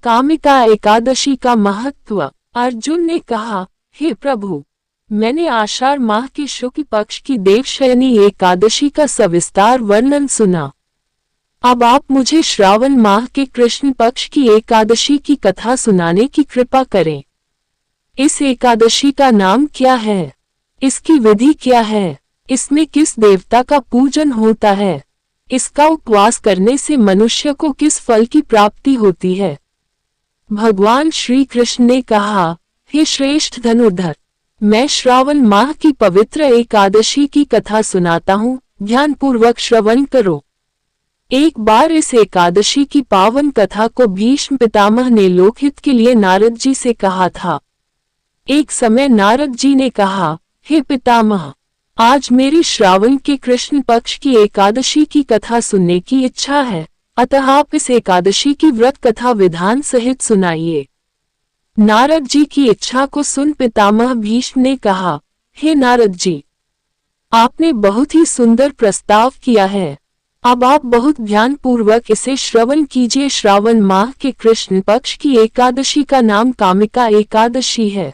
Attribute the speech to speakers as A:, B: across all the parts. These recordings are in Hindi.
A: कामिका एकादशी का महत्व। अर्जुन ने कहा, हे प्रभु, मैंने आषाढ़ माह के शुक्ल पक्ष की देवशयनी एकादशी का सविस्तार वर्णन सुना। अब आप मुझे श्रावण माह के कृष्ण पक्ष की एकादशी की कथा सुनाने की कृपा करें। इस एकादशी का नाम क्या है? इसकी विधि क्या है? इसमें किस देवता का पूजन होता है? इसका उपवास करने से मनुष्य को किस फल की प्राप्ति होती है? भगवान श्री कृष्ण ने कहा, हे श्रेष्ठ धनुर्धर, मैं श्रावण माह की पवित्र एकादशी की कथा सुनाता हूँ, ध्यानपूर्वक श्रवण करो। एक बार इस एकादशी की पावन कथा को भीष्म पितामह ने लोकहित के लिए नारद जी से कहा था। एक समय नारद जी ने कहा, हे पितामह, आज मेरी श्रावण के कृष्ण पक्ष की एकादशी की कथा सुनने की इच्छा है, अतः आप इस एकादशी की व्रत कथा विधान सहित सुनाइए। नारद जी की इच्छा को सुन पितामह भीष्म ने कहा, हे नारद जी, आपने बहुत ही सुंदर प्रस्ताव किया है। अब आप बहुत ध्यानपूर्वक इसे श्रवण कीजिए। श्रावण माह के कृष्ण पक्ष की एकादशी का नाम कामिका एकादशी है।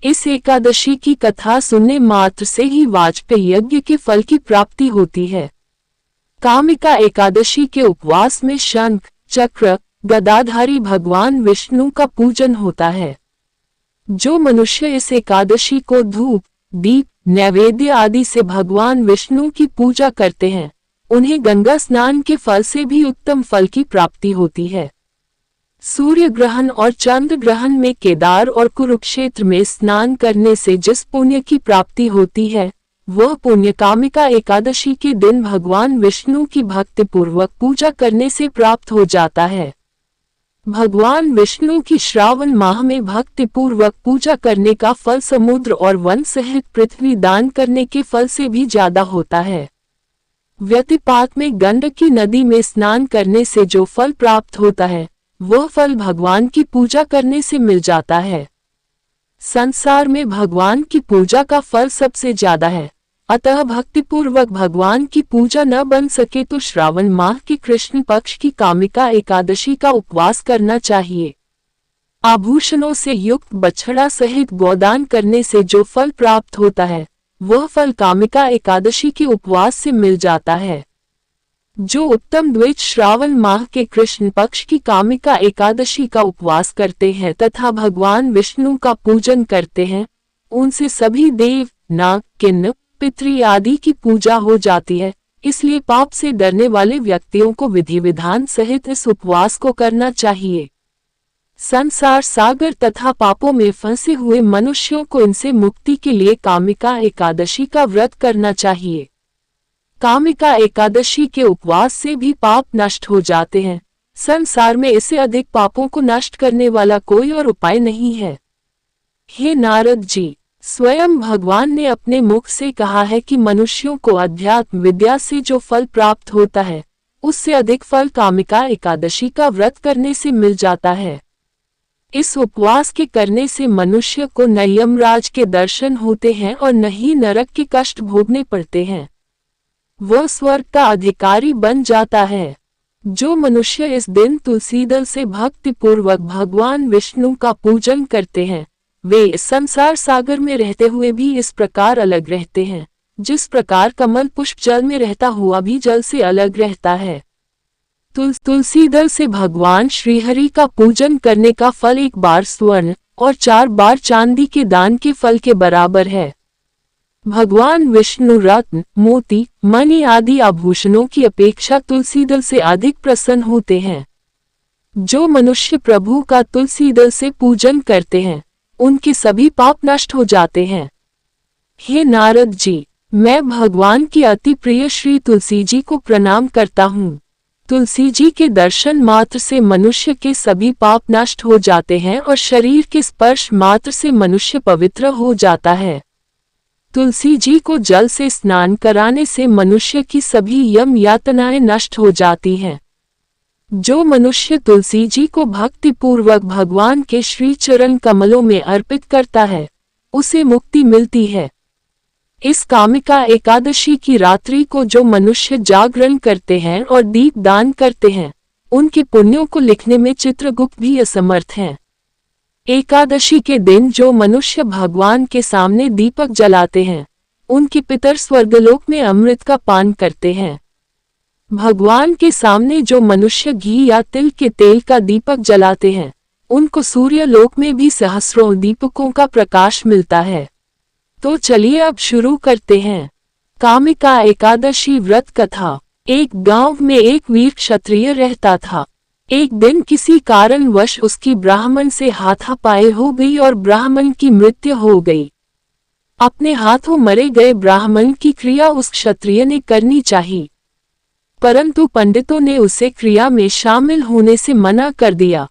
A: इस एकादशी की कथा सुनने मात्र से ही वाजपेयी यज्ञ के फल की प्राप्ति होती है। कामिका एकादशी के उपवास में शंख, चक्र, गदाधारी भगवान विष्णु का पूजन होता है। जो मनुष्य इस एकादशी को धूप, दीप, नैवेद्य आदि से भगवान विष्णु की पूजा करते हैं, उन्हें गंगा स्नान के फल से भी उत्तम फल की प्राप्ति होती है। सूर्य ग्रहण और चंद्र ग्रहण में केदार और कुरुक्षेत्र में स्नान करने से जिस पुण्य की प्राप्ति होती है, वह पुण्य कामिका एकादशी के दिन भगवान विष्णु की भक्तिपूर्वक पूजा करने से प्राप्त हो जाता है। भगवान विष्णु की श्रावण माह में भक्तिपूर्वक पूजा करने का फल समुद्र और वन सहित पृथ्वी दान करने के फल से भी ज्यादा होता है। व्यतिपात में गंडकी नदी में स्नान करने से जो फल प्राप्त होता है, वह फल भगवान की पूजा करने से मिल जाता है। संसार में भगवान की पूजा का फल सबसे ज्यादा है, अतः भक्तिपूर्वक भगवान की पूजा न बन सके तो श्रावण माह के कृष्ण पक्ष की कामिका एकादशी का उपवास करना चाहिए। आभूषणों से युक्त बछड़ा सहित गोदान करने से जो फल प्राप्त होता है, वह फल कामिका एकादशी के उपवास से मिल जाता है। जो उत्तम द्विज श्रावण माह के कृष्ण पक्ष की कामिका एकादशी का उपवास करते हैं तथा भगवान विष्णु का पूजन करते हैं, उनसे सभी देव, नाग, किन्नर, पितृ आदि की पूजा हो जाती है। इसलिए पाप से डरने वाले व्यक्तियों को विधि विधान सहित इस उपवास को करना चाहिए। संसार सागर तथा पापों में फंसे हुए मनुष्यों को इनसे मुक्ति के लिए कामिका एकादशी का व्रत करना चाहिए। कामिका एकादशी के उपवास से भी पाप नष्ट हो जाते हैं। संसार में इससे अधिक पापों को नष्ट करने वाला कोई और उपाय नहीं है। हे नारद जी, स्वयं भगवान ने अपने मुख से कहा है कि मनुष्यों को अध्यात्म विद्या से जो फल प्राप्त होता है, उससे अधिक फल कामिका एकादशी का व्रत करने से मिल जाता है। इस उपवास के करने से मनुष्य को न यमराज के दर्शन होते हैं और न ही नरक के कष्ट भोगने पड़ते हैं। वह स्वर्ग का अधिकारी बन जाता है। जो मनुष्य इस दिन तुलसी दल से भक्तिपूर्वक भगवान विष्णु का पूजन करते हैं, वे इस संसार सागर में रहते हुए भी इस प्रकार अलग रहते हैं, जिस प्रकार कमल पुष्प जल में रहता हुआ भी जल से अलग रहता है। तुलसी दल से भगवान श्रीहरि का पूजन करने का फल 1 बार स्वर्ण और 4 बार चांदी के दान के फल के बराबर है। भगवान विष्णु रत्न, मोती, मणि आदि आभूषणों की अपेक्षा तुलसी दल से अधिक प्रसन्न होते हैं। जो मनुष्य प्रभु का तुलसी दल से पूजन करते हैं, उनके सभी पाप नष्ट हो जाते हैं। हे नारद जी, मैं भगवान की अति प्रिय श्री तुलसी जी को प्रणाम करता हूँ। तुलसी जी के दर्शन मात्र से मनुष्य के सभी पाप नष्ट हो जाते हैं और शरीर के स्पर्श मात्र से मनुष्य पवित्र हो जाता है। तुलसी जी को जल से स्नान कराने से मनुष्य की सभी यम यातनाएं नष्ट हो जाती हैं। जो मनुष्य तुलसी जी को भक्तिपूर्वक भगवान के श्री चरण कमलों में अर्पित करता है, उसे मुक्ति मिलती है। इस कामिका एकादशी की रात्रि को जो मनुष्य जागरण करते हैं और दीप दान करते हैं, उनके पुण्यों को लिखने में चित्रगुप्त भी असमर्थ हैं। एकादशी के दिन जो मनुष्य भगवान के सामने दीपक जलाते हैं, उनके पितर स्वर्गलोक में अमृत का पान करते हैं। भगवान के सामने जो मनुष्य घी या तिल के तेल का दीपक जलाते हैं, उनको सूर्य लोक में भी सहस्रों दीपकों का प्रकाश मिलता है। तो चलिए अब शुरू करते हैं। कामिका एकादशी व्रत कथा। एक गांव में एक वीर क्षत्रिय रहता था। एक दिन किसी कारणवश उसकी ब्राह्मण से हाथापाई हो गई और ब्राह्मण की मृत्यु हो गई। अपने हाथों मरे गए ब्राह्मण की क्रिया उस क्षत्रिय ने करनी चाहिए, परंतु पंडितों ने उसे क्रिया में शामिल होने से मना कर दिया।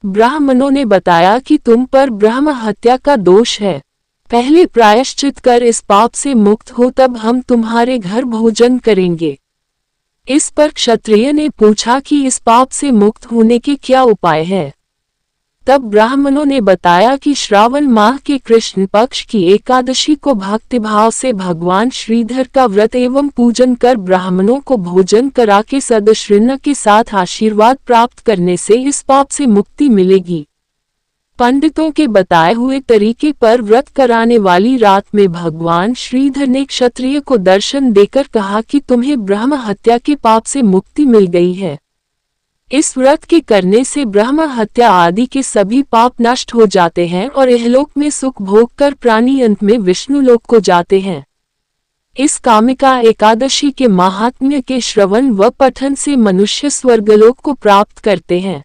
A: ब्राह्मणों ने बताया कि तुम पर ब्रह्म हत्या का दोष है, पहले प्रायश्चित कर इस पाप से मुक्त हो, तब हम तुम्हारे घर भोजन करेंगे। इस पर क्षत्रिय ने पूछा कि इस पाप से मुक्त होने के क्या उपाय है। तब ब्राह्मणों ने बताया कि श्रावण माह के कृष्ण पक्ष की एकादशी को भक्तिभाव से भगवान श्रीधर का व्रत एवं पूजन कर ब्राह्मणों को भोजन करा के सदश्रीन के साथ आशीर्वाद प्राप्त करने से इस पाप से मुक्ति मिलेगी। पंडितों के बताए हुए तरीके पर व्रत कराने वाली रात में भगवान श्रीधर ने क्षत्रिय को दर्शन देकर कहा कि तुम्हें ब्रह्म हत्या के पाप से मुक्ति मिल गई है। इस व्रत के करने से ब्रह्म हत्या आदि के सभी पाप नष्ट हो जाते हैं और इहलोक में सुख भोग कर प्राणी अंत में विष्णु लोक को जाते हैं। इस कामिका एकादशी के महात्म्य के श्रवण व पठन से मनुष्य स्वर्गलोक को प्राप्त करते हैं।